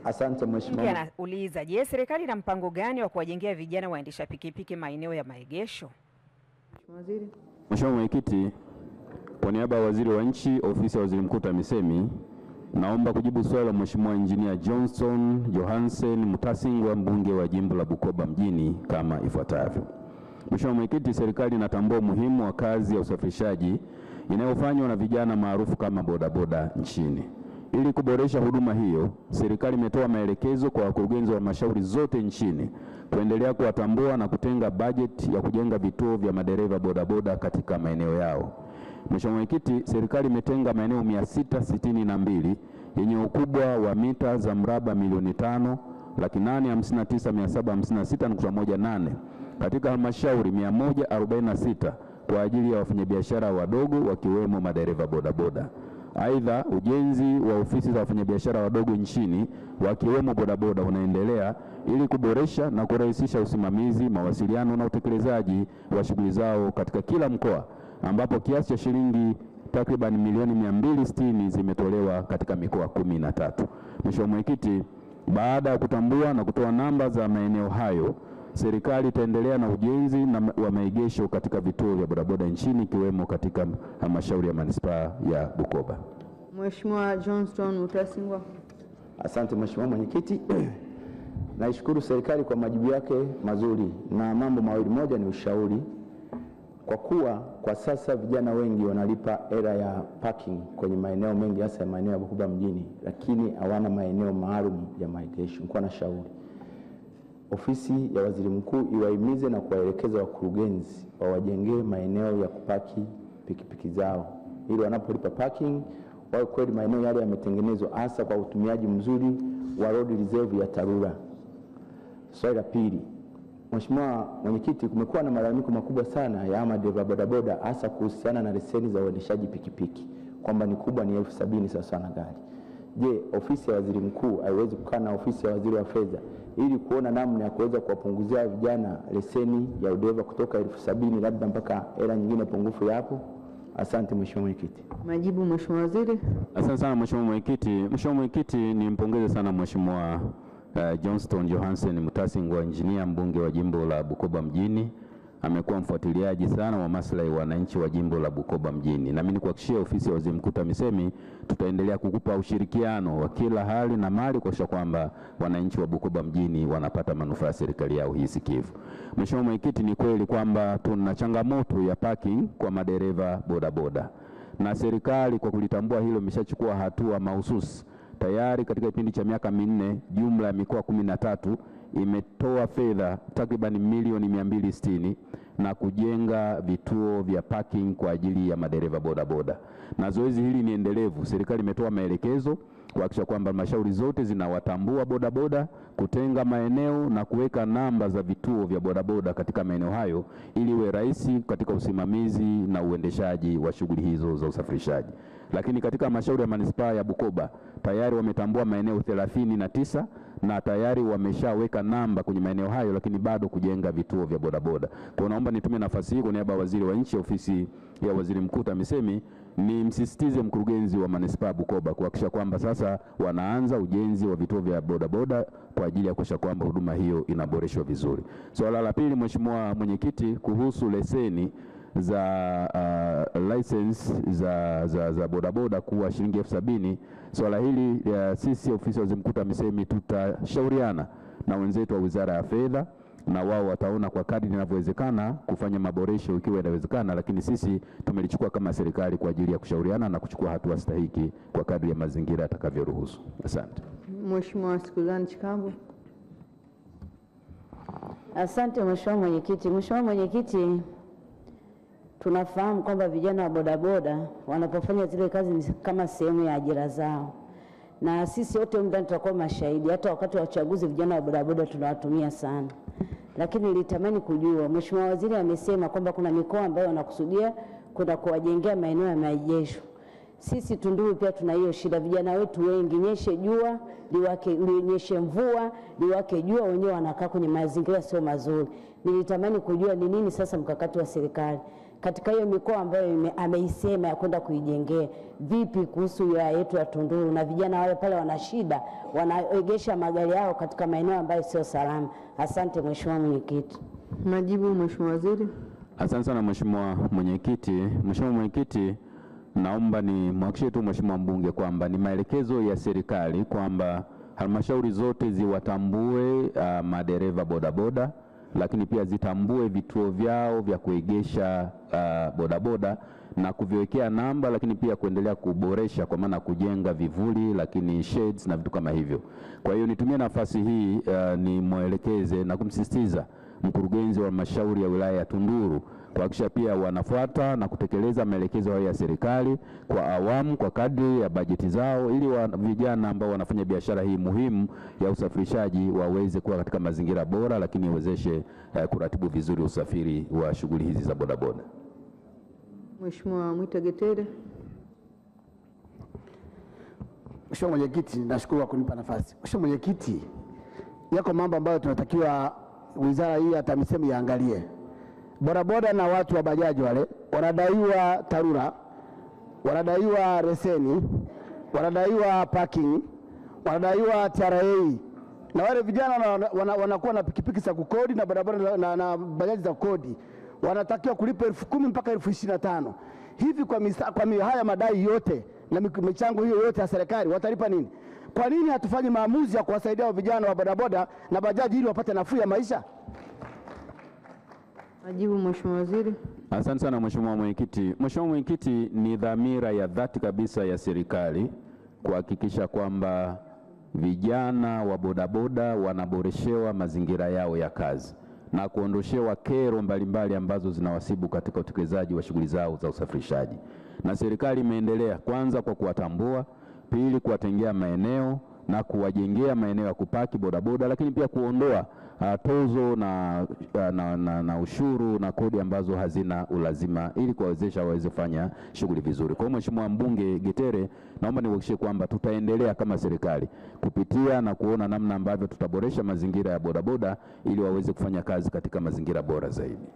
Asante mheshimiwa. Anauliza, je, serikali ina mpango gani wa kuwajengea vijana waendesha pikipiki maeneo ya maegesho? Waziri. Mheshimiwa Mwenyekiti, kwa niaba ya Waziri wa Nchi, Ofisi ya Waziri Mkuu TAMISEMI, naomba kujibu swali la Mheshimiwa Engineer Johnston Johansen Mutasingwa, mbunge wa jimbo la Bukoba mjini kama ifuatavyo. Mheshimiwa Mwenyekiti, serikali inatambua umuhimu wa kazi ya usafirishaji inayofanywa na vijana maarufu kama bodaboda nchini. Ili kuboresha huduma hiyo, serikali imetoa maelekezo kwa wakurugenzi wa halmashauri zote nchini kuendelea kuwatambua na kutenga bajeti ya kujenga vituo vya madereva bodaboda katika maeneo yao. Mheshimiwa Mwenyekiti, serikali imetenga maeneo 662 yenye ukubwa wa mita za mraba milioni 5,859,756.18 katika halmashauri 146 kwa ajili ya wafanyabiashara wadogo wakiwemo madereva bodaboda. Aidha, ujenzi wa ofisi za wafanyabiashara wadogo nchini wakiwemo bodaboda unaendelea ili kuboresha na kurahisisha usimamizi, mawasiliano na utekelezaji wa shughuli zao katika kila mkoa, ambapo kiasi cha shilingi takriban milioni 260 zimetolewa katika mikoa 13. Mheshimiwa Mwenyekiti, baada ya kutambua na kutoa namba za maeneo hayo, serikali itaendelea na ujenzi wa maegesho katika vituo vya bodaboda nchini ikiwemo katika halmashauri ya manispaa ya Bukoba. Mheshimiwa Johnston Mutasingwa. Asante Mheshimiwa Mwenyekiti. Naishukuru serikali kwa majibu yake mazuri, na mambo mawili. Moja ni ushauri, kwa kuwa kwa sasa vijana wengi wanalipa hela ya parking kwenye maeneo mengi hasa maeneo ya Bukoba mjini, lakini hawana maeneo maalum ya maegesho. Kwa na shauri Ofisi ya Waziri Mkuu iwahimize na kuwaelekeza wakurugenzi wawajengee maeneo ya kupaki pikipiki zao ili wanapolipa parking wao kweli maeneo yale yametengenezwa hasa kwa utumiaji mzuri wa road reserve ya TARURA. Swali la pili, Mheshimiwa Mwenyekiti, kumekuwa na malalamiko makubwa sana ya madereva bodaboda hasa kuhusiana na leseni za uendeshaji pikipiki kwamba ni kubwa, ni 70,000 sawa na gari. Je, ofisi ya Waziri Mkuu haiwezi kukaa na ofisi ya Waziri wa Fedha ili kuona namna ya kuweza kuwapunguzia vijana leseni ya udereva kutoka 70,000 labda mpaka hela nyingine pungufu yapo? Asante Mheshimiwa Mwenyekiti. Majibu Mheshimiwa Waziri. Asante sana Mheshimiwa Mwenyekiti. Mheshimiwa Mwenyekiti, nimpongeze sana Mheshimiwa Johnston Johansen Mutasingwa, engineer, mbunge wa jimbo la Bukoba mjini. Amekuwa mfuatiliaji sana wa maslahi ya wananchi wa jimbo la Bukoba mjini. Na mimi nikuhakikishia ofisi ya Waziri Mkuu TAMISEMI tutaendelea kukupa ushirikiano wa kila hali na mali kuhakikisha kwamba wananchi wa Bukoba mjini wanapata manufaa ya serikali yao hii sikivu. Mheshimiwa Mwenyekiti, ni kweli kwamba tuna changamoto ya parking kwa madereva bodaboda. Na serikali kwa kulitambua hilo imeshachukua hatua mahususi. Tayari katika kipindi cha miaka 4 jumla ya mikoa 13 imetoa fedha takriban milioni 260 na kujenga vituo vya parking kwa ajili ya madereva bodaboda. Na zoezi hili ni endelevu. Serikali imetoa maelekezo kuhakikisha kwamba halmashauri zote zinawatambua bodaboda, kutenga maeneo na kuweka namba za vituo vya bodaboda katika maeneo hayo ili iwe rahisi katika usimamizi na uendeshaji wa shughuli hizo za usafirishaji. Lakini katika halmashauri ya manispaa ya Bukoba tayari wametambua maeneo 39 na tayari wameshaweka namba kwenye maeneo hayo, lakini bado kujenga vituo vya bodaboda. Kwa naomba nitumie nafasi hii kwa niaba ya Waziri wa Nchi, Ofisi ya Waziri Mkuu TAMISEMI, ni msisitize mkurugenzi wa manispaa Bukoba kuhakikisha kwamba sasa wanaanza ujenzi wa vituo vya bodaboda kwa ajili ya kuhakikisha kwamba huduma hiyo inaboreshwa vizuri. Swala la pili, Mheshimiwa Mwenyekiti, kuhusu leseni za license za bodaboda kuwa shilingi 70,000. Swala hili sisi ofisi ya Waziri Mkuu TAMISEMI tutashauriana na wenzetu wa Wizara ya Fedha na wao wataona kwa kadri inavyowezekana kufanya maboresho ikiwa inawezekana, lakini sisi tumelichukua kama serikali kwa ajili ya kushauriana na kuchukua hatua stahiki kwa kadri ya mazingira yatakavyoruhusu. Asante. Mheshimiwa Sikuzani Chikambo. Asante Mheshimiwa Mwenyekiti. Mheshimiwa Mwenyekiti, tunafahamu kwamba vijana wa bodaboda wanapofanya zile kazi ni kama sehemu ya ajira zao, na sisi wote ndani tutakuwa mashahidi. Hata wakati wa uchaguzi vijana wa bodaboda tunawatumia sana, lakini nilitamani kujua, Mheshimiwa Waziri amesema kwamba kuna mikoa ambayo wanakusudia kwenda kuwajengea maeneo ya maegesho. Sisi Tunduru pia tuna hiyo shida, vijana wetu wengi, nyeshe jua nyeshe mvua liwake jua, wenyewe wanakaa kwenye mazingira sio mazuri. Nilitamani kujua ni nini sasa mkakati wa serikali katika hiyo mikoa ambayo ameisema ya kwenda kuijengea. Vipi kuhusu wilaya yetu ya Tunduru na vijana wale pale wana shida, wanaegesha magari yao katika maeneo ambayo sio salama? Asante Mheshimiwa Mwenyekiti. Majibu Mheshimiwa Waziri. Asante sana Mheshimiwa Mwenyekiti. Mheshimiwa Mwenyekiti, naomba ni mhakikishie tu Mheshimiwa mbunge kwamba ni maelekezo ya serikali kwamba halmashauri zote ziwatambue madereva bodaboda, lakini pia zitambue vituo vyao vya kuegesha bodaboda na kuviwekea namba, lakini pia kuendelea kuboresha kwa maana kujenga vivuli, lakini shades na vitu kama hivyo. Kwa hiyo nitumie nafasi hii ni mwelekeze na kumsisitiza mkurugenzi wa halmashauri ya wilaya ya Tunduru kuhakikisha pia wanafuata na kutekeleza maelekezo hayo ya serikali kwa awamu kwa kadri ya bajeti zao, ili vijana ambao wanafanya biashara hii muhimu ya usafirishaji waweze kuwa katika mazingira bora, lakini iwezeshe kuratibu vizuri usafiri wa shughuli hizi za bodaboda. Mheshimiwa Mwita Getere. Mheshimiwa Mwenyekiti, nashukuru kwa kunipa nafasi. Mheshimiwa Mwenyekiti, yako mambo ambayo tunatakiwa wizara hii ya TAMISEMI yaangalie. Bodaboda na watu wa bajaji wale wanadaiwa TARURA, wanadaiwa leseni, wanadaiwa parking, wanadaiwa TRA, na wale vijana wanakuwa na pikipiki za kukodi na bodaboda na bajaji za kukodi, wanatakiwa kulipa 10,000 mpaka 25,000. Hivi kwa haya madai yote na michango hiyo yote ya serikali watalipa nini? Kwa nini hatufanyi maamuzi ya kuwasaidia vijana wa bodaboda na bajaji ili wapate nafuu ya maisha? Majibu Mheshimiwa Waziri. Asante sana Mheshimiwa Mwenyekiti. Mheshimiwa Mwenyekiti, ni dhamira ya dhati kabisa ya serikali kuhakikisha kwamba vijana wa bodaboda wanaboreshewa mazingira yao ya kazi na kuondoshewa kero mbalimbali ambazo zinawasibu katika utekelezaji wa shughuli zao za usafirishaji. Na serikali imeendelea kwanza kwa kuwatambua, pili kuwatengea maeneo na kuwajengea maeneo ya kupaki bodaboda, lakini pia kuondoa tozo na ushuru na kodi ambazo hazina ulazima ili kuwawezesha waweze kufanya shughuli vizuri. Kwa hiyo Mheshimiwa mbunge Getere, naomba niwahakikishie kwamba tutaendelea kama serikali kupitia na kuona namna ambavyo tutaboresha mazingira ya bodaboda ili waweze kufanya kazi katika mazingira bora zaidi.